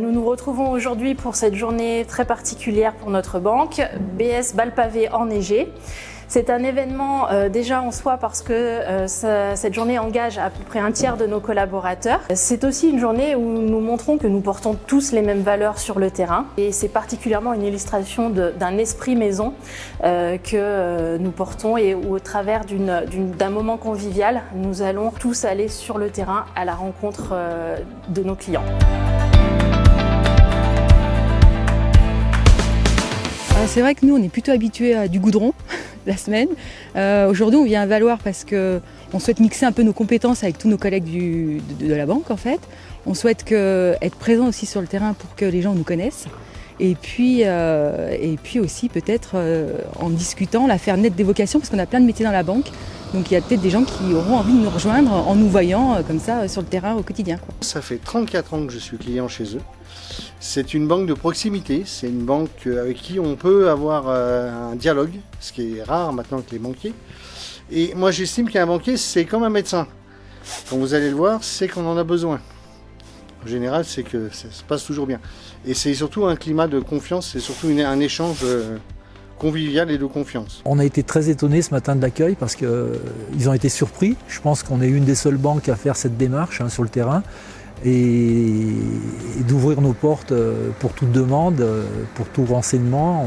Nous nous retrouvons aujourd'hui pour cette journée très particulière pour notre banque, BS Bal Pavé enneigé. C'est un événement déjà en soi parce que cette journée engage à peu près un tiers de nos collaborateurs. C'est aussi une journée où nous montrons que nous portons tous les mêmes valeurs sur le terrain et c'est particulièrement une illustration d'un esprit maison que nous portons et où au travers d'un moment convivial, nous allons tous aller sur le terrain à la rencontre de nos clients. C'est vrai que nous, on est plutôt habitués à du goudron la semaine. Aujourd'hui, on vient à Valloire parce qu'on souhaite mixer un peu nos compétences avec tous nos collègues de la banque en fait. On souhaite être présent aussi sur le terrain pour que les gens nous connaissent. Et puis aussi peut-être en discutant, la faire naître des vocations parce qu'on a plein de métiers dans la banque. Donc il y a peut-être des gens qui auront envie de nous rejoindre en nous voyant comme ça sur le terrain au quotidien, quoi. Ça fait 34 ans que je suis client chez eux. C'est une banque de proximité, c'est une banque avec qui on peut avoir un dialogue, ce qui est rare maintenant avec les banquiers. Et moi j'estime qu'un banquier c'est comme un médecin. Quand vous allez le voir, c'est qu'on en a besoin. En général, c'est que ça se passe toujours bien. Et c'est surtout un climat de confiance, c'est surtout un échange convivial et de confiance. On a été très étonnés ce matin de l'accueil parce qu'ils ont été surpris. Je pense qu'on est une des seules banques à faire cette démarche sur le terrain et d'ouvrir nos portes pour toute demande, pour tout renseignement.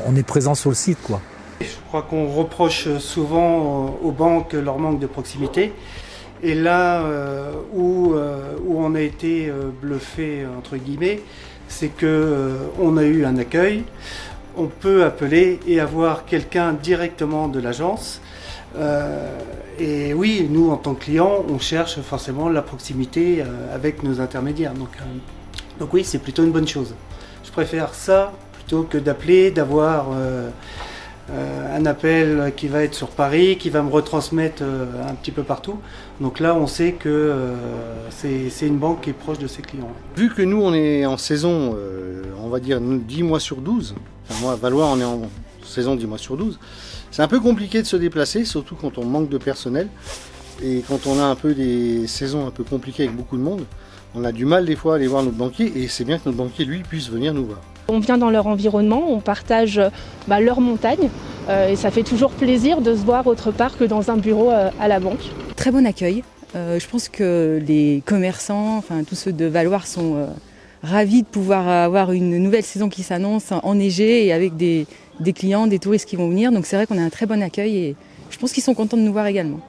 On est présent sur le site, quoi. Je crois qu'on reproche souvent aux banques leur manque de proximité. Et là où on a été bluffé, entre guillemets, c'est qu'on a eu un accueil. On peut appeler et avoir quelqu'un directement de l'agence. Et oui, nous, en tant que clients, on cherche forcément la proximité avec nos intermédiaires. Donc oui, c'est plutôt une bonne chose. Je préfère ça plutôt que d'appeler, d'avoir un appel qui va être sur Paris, qui va me retransmettre un petit peu partout. Donc là, on sait que c'est une banque qui est proche de ses clients. Vu que nous, on est en saison, on va dire 10 mois sur 12, enfin moi, à Valloire, on est en saison 10 mois sur 12, c'est un peu compliqué de se déplacer, surtout quand on manque de personnel. Et quand on a un peu des saisons un peu compliquées avec beaucoup de monde, on a du mal des fois à aller voir notre banquier et c'est bien que notre banquier, lui, puisse venir nous voir. On vient dans leur environnement, on partage leur montagne et ça fait toujours plaisir de se voir autre part que dans un bureau à la banque. Très bon accueil. Je pense que les commerçants, enfin tous ceux de Valloire sont ravis de pouvoir avoir une nouvelle saison qui s'annonce enneigée et avec des clients, des touristes qui vont venir. Donc c'est vrai qu'on a un très bon accueil et je pense qu'ils sont contents de nous voir également.